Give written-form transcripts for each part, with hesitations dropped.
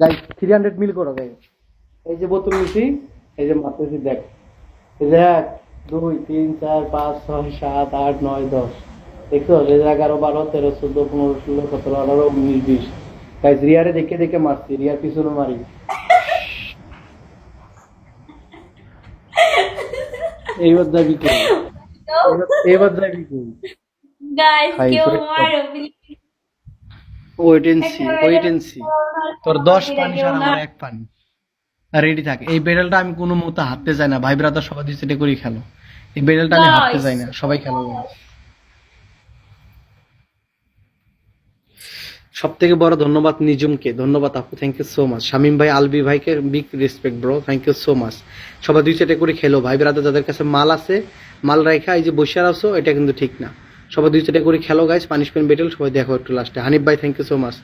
Guys 300 মিল করো guys. এই যে বোতল নিছি, এই যে মারতেছি দেখ, এই যে 1 2 3 4 5 6 7 8 9 10, দেখছো? এই যে 11 12 13 14 15 16 17 18 19 20। গাইস রিয়ারে দেখে দেখে মারছি, রিয়ার পিছনে মারি। এইবার যাবি কই? এবার যাবি কই? গাইস ভাই কেউ করে মারো প্লিজ। ওয়েট এন্ড সি, একটা ওয়েট বেটার এন্ড সি। তোর 10 দিলে পানিশ কেউ আর না। আমার 1 পানি। রেডি থাক। এই বেডেলটা আমি কোনো মতে হাঁটতে চাই না, ভাই ব্রাদার সবাই দুই সেটে করে খেলো। এই বেডেলটা আমি হাঁটতে গাইস চাই না, সবাই খেলো। সব থেকে বড় ধন্যবাদ নিজুমকে, ধন্যবাদ আপু, thank you so much. Shamim ভাই, আলবি ভাইকে big respect bro, thank you so much. সবাই দুই সেটে করে খেলো ভাই ব্রাদার, যাদের কাছে মাল আছে মাল রাখা এই যে বসে আছো, এটা কিন্তু ঠিক না। সবাই দুই সেটে করে খেলো গাইস, পানিশমেন্ট বেটেল সবাই দেখো একটু লাস্টে। হানিফ ভাই থ্যাংক ইউ সো মাচ।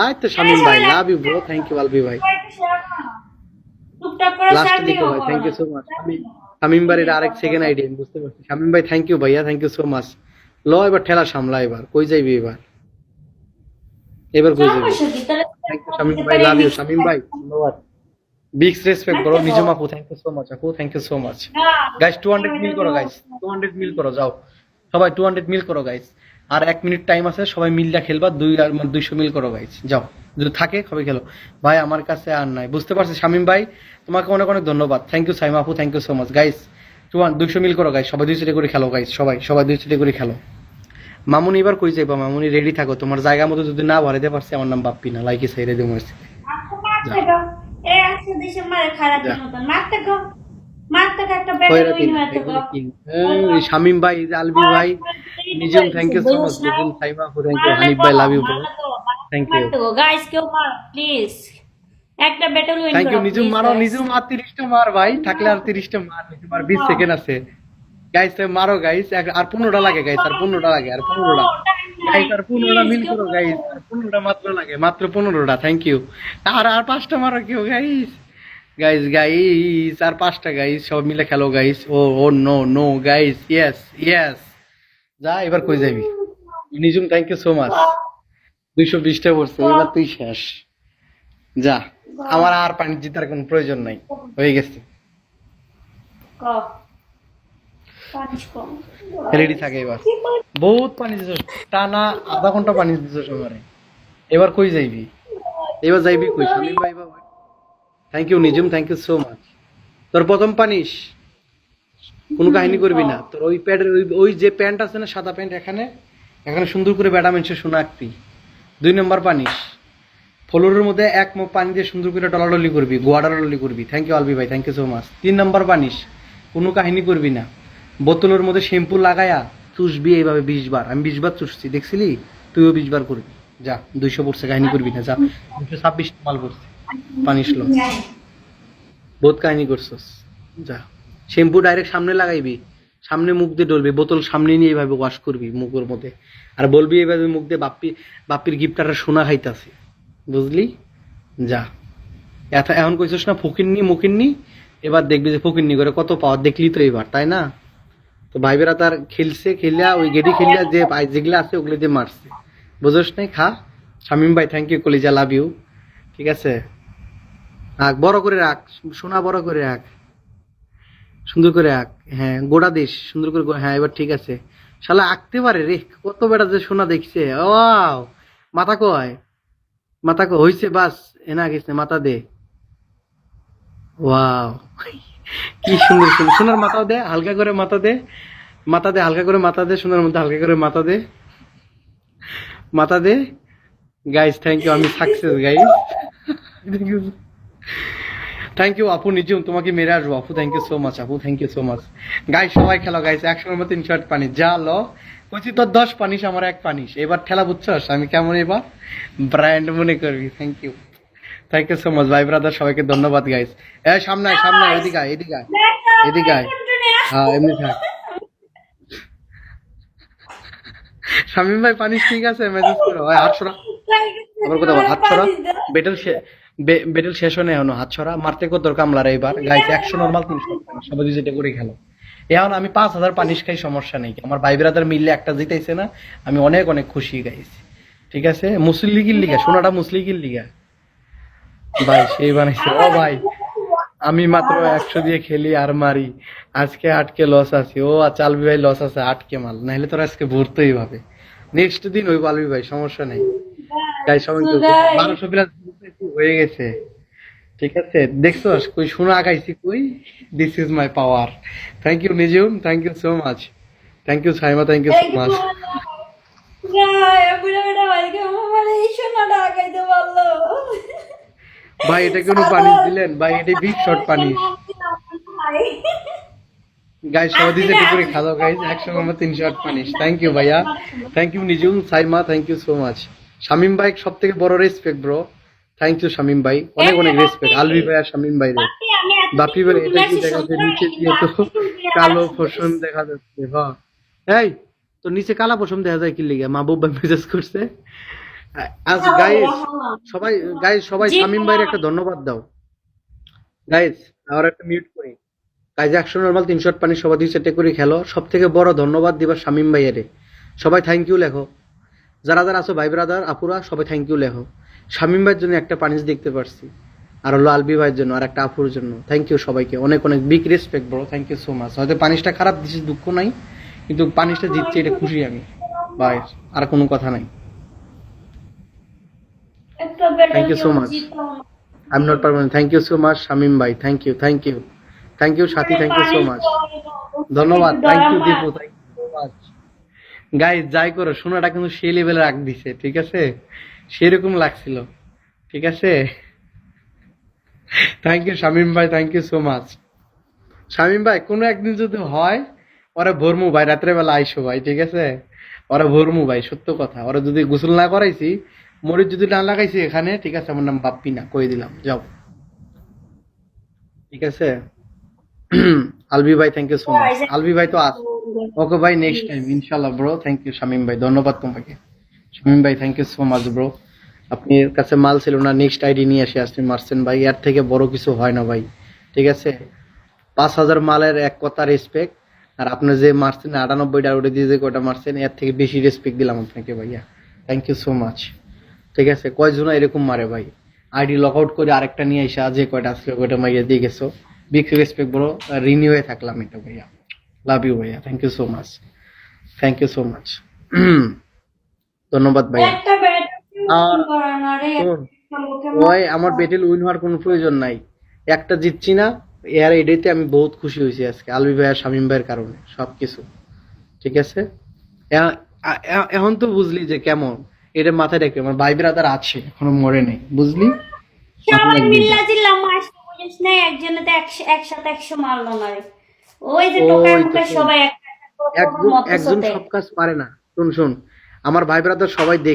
আয় তো আরে শামিম ভাই সবাই love you bro, thank you Albi ভাই। টুকটাক করে শেয়ার লাস্টে দেখো দিও ভাই, থ্যাংক করোনা। You so much. শামিম ভাইয়ের আরেক সেকেন্ড আইডি আমি বুঝতে পারছি। শামিম ভাই থ্যাংক ইউ ভাইয়া, থ্যাংক ইউ সো মাচ। ল এবার ঠেলা সামলা, এবার কই যাইবি এবার? এবার কই যাবি? সমস্যা কি তাহলে থ্যাংক ইউ শামিম দিতে ভাই, পারি লাভ ইউ মিক্স শামিম ভাই, ধন্যবাদ। বিগ রেসপেক্ট ব্রো, মারতে গো নিজম আপু থ্যাংক ইউ সো মাচ, আপু থ্যাংক ইউ সো মাচ। না গাইস 200 মিল করো গাইস, 200 মিল করো যাও। সবাই 200 মিল করো গাইস। আর 1 মিনিট টাইম আছে, সবাই মিলটা খেলবা, 200 মিল করো গাইস, যাও। যদি থাকে সবাই খেলো। ভাই আমার কাছে আর নাই, বুঝতে পারছি শামিম ভাই, তোমাকে অনেক অনেক ধন্যবাদ। থ্যাংক ইউ সাইমা আপু, thank you so much. Guys 200 মিল করো গাইস, সবাই দুই সেটে করে খেলো গাইস, সবাই সবাই দুই সেটে করে খেলো। মামুনি এবার কই যাইবা? মামুনি রেডি থাকো, তোমার জায়গা মতো যদি না ভরাইতে পারছি, আমার নাম বাপ্পি না, লাইকি সাইরে দিও মারছি। আচ্ছা যা মারতে গো এই আজকে দেশে মারে যা। খারাপের মতন মারতে গো মারতে গো একটা ব্যাটার খয়রাতি উইন না, হয়েছে গো এগুলো কি? শামিম ভাই, আলবি ভাই, Nijhum thank you so much, Bubul Saima আপু থ্যাংক ইউ, মারলে হানিফ ভাই গো লাভ ইউ ব্রো, মারলে গো থ্যাংক ইউ। মারতে গো গাইস কেউ মারো প্লিজ একটা ব্যাটার উইন থ্যাংক ইউ করো নিজম, প্লিজ মারো গাইস নিজম, আর 30টা মার ভাই, থাকলে আর 30টা মার, নিজম আর 20 সেকেন্ড আছে। গাইস মারো গাইস, আর 15টা লাগে গাইস, আর 15টা লাগে, আর 15টা। গাইস আর 15টা প্লিজ মিল কেউ করো মারো গাইস, আর 15টা মাত্র লাগে, মাত্র 15টা, থ্যাংক ইউ। আর আর 5টা মারো কেউ গাইস। গাইস গাইস আর 5টা গাইস, সব মিলে খেলো guys. Oh oh no no guys, yes yes. যা এবার কই যাবি? Nijhum thank you so much. 220টা পড়ছে, এবার তুই শেষ। যা, আমার আর পানি জিতার কোনো প্রয়োজন নাই, হয়ে গেছে। পানিশ কম রেডি থাকে এবার। বহুত পানি দিছ, টানা আধা ঘন্টা পানি দিছ আমারে। এবার কই যাইবি? এবার যাইবি কই? শামিম ভাই বাবা thank you, Nijhum thank you so much. তোর প্রথম পানিশ, কোনো কাহিনী করবি না। তোর ওই প্যাডের ওই যে প্যান্ট আছে না, সাদা প্যান্ট, এখানে এখানে সুন্দর করে ব্যাটা মেনশে শোনা আঁকবি। 2 নম্বর পানিশ, ফ্লোরের মধ্যে 1 মগ পানি দিয়ে সুন্দর করে ডলাডলি করবি, গোয়া ডলাডলি করবি। থ্যাংক ইউ আলবি ভাই, থ্যাংক ইউ সো মাচ। 3 নম্বর পানিশ, কোনো কাহিনী করবি না। বোতলের মধ্যে শ্যাম্পু লাগায়া চুষবি এইভাবে 20 বার। আমি 20 বার চুষছি, দেখছিলি? তুইও 20 বার করবি। যা, 200 পড়ছে, কাহিনী করবি না, যা। 226 মাল পড়ছে, পানিশ লো। বহুত কাহিনী করছস, যা। শ্যাম্পু ডাইরেক্ট সামনে লাগাইবি, সামনে মুখ দিয়ে ডলবি, বোতল সামনে নিয়ে এইভাবে ওয়াশ করবি মুখের মধ্যে। আর বলবি এইভাবে মুখ দিয়ে, বাপ্পির গিফটারটা সোনা খাইতাছে, বুঝলি? যা। এখন কইছস না ফকিন্নি মুকিন্নি, এবার দেখবি যে ফকিন্নি করে কত পাওয়ার, দেখলি তো এবার, তাই না? তো ভাইবেরা তার খেলছে, খেলিয়া ওই গেডি খেলিয়া যে যেগুলো আছে ওগুলো দিয়ে মারছে, বুঝোস নাই? খা। শামিম ভাই থ্যাংক ইউ, কলিজা লাভ ইউ। ঠিক আছে, রাখ বড় করে রাখ, সোনা বড় করে রাখ, সুন্দর করে আঁক। হ্যাঁ গোড়া দিস সুন্দর করে, হ্যাঁ এবার ঠিক আছে। শালা আঁকতে পারে রে, কত বেটা যে সোনা দেখছে। ওয়াও, মাথা কয়, মাথা কয় হইছে, বাস এনা গেছে, মাথা দে। ওয়াও, কি সুন্দর সুন্দর সোনার মাথা দে, হালকা করে মাথা দে, মাথা দে হালকা করে, মাথা দে সোনার মধ্যে, হালকা করে মাথা দে, মাথা দে। গাইস থ্যাংক ইউ, আমি সাকসেস গাইস। থ্যাংক ইউ আপু নিজুম, তোমাকে মেরে আসবো আপু, থ্যাংক ইউ সো মাচ আপু, thank you so much. Guys সবাই খেলো গাইস, 100-এর মতো 300 পানি, যা লো। কচি তোর 10 পানিশ, আমার 1 পানিশ। এবার ঠেলা বুঝছস আমি কেমন, এবার ব্র্যান্ড মনে করবি। থ্যাংক ইউ সো মাচ ভাই ব্রাদার, সবাইকে ধন্যবাদ গাইস। সামনে আয়, সামনে আয়, এদিকে আয়, এদিকে আয়, এদিকে আয়। হ্যাঁ এমনি থাক। শামিম ভাই পানিশ ঠিক আছে, মেসেজ করো। হাত ছড়া, আবার কোথাও হাত ছড়া। বেটেল বেটেল শেষ হয় না এখনো, হাত ছড়া। মারতে কত তোর কামলার এইবার গাইস, 100 নরমাল 300 পানিশ, সবাই যেটা করে খেলো। এখন আমি 5000 পানিশ খাই, সমস্যা নেই। আমার ভাই ব্রাদার মিললে একটা জিতাইছে না, আমি অনেক অনেক খুশি গাইস। ঠিক আছে, মুসলিগির লিগা, সোনাটা মুসলিগির লিগা। ভাই সেই বানাইছে ও ভাই, আমি মাত্র 100 দিয়ে খেলি আর মারি, আজকে 8K লস আছে। ও আচ্ছা আলবি ভাই লস আছে 8K মাল, নাহলে তোর আজকে ভরতেই হবে। নেক্সট দিন ওই আলবি ভাই, সমস্যা নেই। গাই সবাই So guys, 1200 প্লাস হয়ে গেছে। ঠিক আছে, দেখছো কই শোনা আগাইছি কই। This is my power. Thank you Nijhum, thank you so much. Thank you Saima, thank you so thank you much. guys, বুড়া বেটা ভাইকে আমার এই সোনাটা আগাইতে পারলো। ভাই এটা কোনো পানিশ দিলেন ভাই, এটা বিগ শট পানিশ। গাইস সবাই দিছে একটু করে খাওয়া গাইস, 100 পানিশ। থ্যাংক ইউ ভাইয়া, thank you Nijhum, Saima, thank you so much. Shamim ভাই সব থেকে বড় respect bro, thank you Shamim ভাই, অনেক অনেক রেসপেক্ট আলবি ভাই আর শামিম ভাই রে। বাপি ভাই এটা কি দেখা যাচ্ছে নিচে দিয়ে তো কালো পশম দেখা যাচ্ছে। হ্যাঁ এই তো নিচে কালা পশম দেখা যায় কি লিগে, মাহবুব ভাই মেসেজ করছে। আজ গাইস সবাই, গাইস সবাই শামিম ভাইয়ের একটা ধন্যবাদ দাও গাইস। আর একটা মিউট করি গাইস, 100 নরমাল 300 পানি সবাই 2 সেটে করে খেলো। সব থেকে বড় ধন্যবাদ দিবা শামিম ভাইয়েরে। সবাই থ্যাংক ইউ লেখো, যারা যারা আছো ভাই ব্রাদার আপুরা সবাই থ্যাংক ইউ লেখো। শামিম ভাইয়ের জন্য একটা পানিশ দেখতে পারছি, আর হলো আলবি ভাইয়ের জন্য আর একটা আপুর জন্য। থ্যাংক ইউ সবাইকে, অনেক অনেক big respect bro, thank you so much. হয়তো পানিশটা খারাপ দিছি দুঃখ নাই, কিন্তু পানিশটা জিতছে এটা খুশি আমি ভাই, আর কোনো কথা নাই। Thank you so much, I am not permanent. Thank you so much Shamim ভাই, thank you thank you thank you Sathi, thank you so much, ধন্যবাদ। Thank you Dipu, thank you so much. Guys যাই করো শোনাটা কিন্তু সেই লেভেলে রাখ দিছে, ঠিক আছে, সেরকম লাগছিল, ঠিক আছে। থ্যাংক ইউ শামিম ভাই, thank you so much. Shamim ভাই কোনো একদিন যদি হয় ওরা ভরমু ভাই, রাত্রে বেলা আইসো ভাই, ঠিক আছে, ওরা ভরমু ভাই, সত্য কথা। ওরা যদি গোসল না করাইছি, মরিচ যদি না লাগাইছি এখানে, ঠিক আছে, আমার নাম বাপ্পি না, কই দিলাম, যাও, ঠিক আছে। আলবি ভাই thank you so much. Albi ভাই তো আস, ওকে ভাই নেক্সট টাইম ইনশাআল্লাহ ব্রো। থ্যাংক ইউ শামিম ভাই, ধন্যবাদ তোমাকে। শামিম ভাই thank you so much bro, আপনি কাছে মাল ছিল না, নেক্সট আইডি নিয়ে এসে আসতে মারছেন ভাই, এর থেকে বড় কিছু হয় না ভাই, ঠিক আছে। 5000 মালের এক কথা রেসপেক্ট, আর আপনি যে মারছেন 98টা ওটা দিয়ে যে কটা মারছেন, এর থেকে বেশি রেসপেক্ট দিলাম আপনাকে ভাইয়া, থ্যাংক ইউ সো মাচ, ঠিক আছে। কয়জন এরকম মারে ভাই, আইডি লক আউট করে আরেকটা নিয়ে এসে যে কয়টা আসলে কয়টা মাইয়া দিয়ে গেছো, বিগ রেসপেক্ট ব্রো, রিনিউ হয়ে থাকলাম এটা ভাইয়া, লাভ ইউ ভাইয়া, thank you so much, thank you so much, ধন্যবাদ ভাইয়া। একটা ব্যাট আর করানো রে, শোন, ওই আমার বেটেল উইন হওয়ার কোনো প্রয়োজন নাই, একটা জিতছি না, এর এটাইতে আমি বহুত খুশি হয়েছি আজকে, আলবি ভাই আর শামিম ভাইয়ের কারণে সবকিছু, ঠিক আছে। এখন তো বুঝলি যে কেমন, এটা মাথায় রেখে, আমার ভাই ব্রাদার আছে এখনো মরে নাই, বুঝলি, মাথায় সবাই রাখবি এটা। মিল্লা জিল্লা মারছে, বুঝিস না, একজনে তো একসাথে 100 মারলো না রে। ওই যে ওই টোকায় তো মুখে শোন, সবাই একটা একজন মতো একজন সাথে সব কাজ পারে না। শোন শোন, আমার ভাই ব্রাদার সবাই